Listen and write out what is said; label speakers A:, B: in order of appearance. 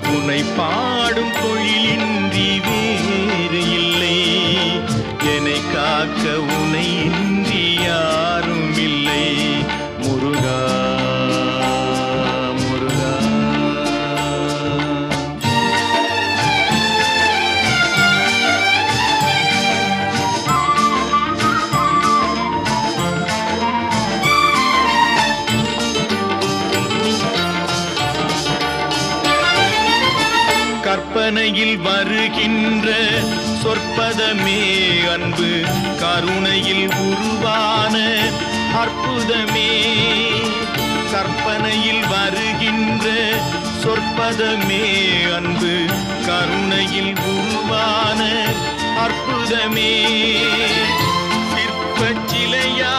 A: உன்னை பாடும் தொழிலின்றி வேறு இல்லை. என்னை காக்க உன்னை இன்றி யாரும் இல்லை. முருகா முருகா. கற்பனையில் வருகின்ற சொற்பதமே அன்பு, கருணையில் உருவான அற்புதமே. கற்பனையில் வருகின்ற சொற்பதமே அன்பு, கருணையில் உருவான அற்புதமே. சிற்பச் சிலையா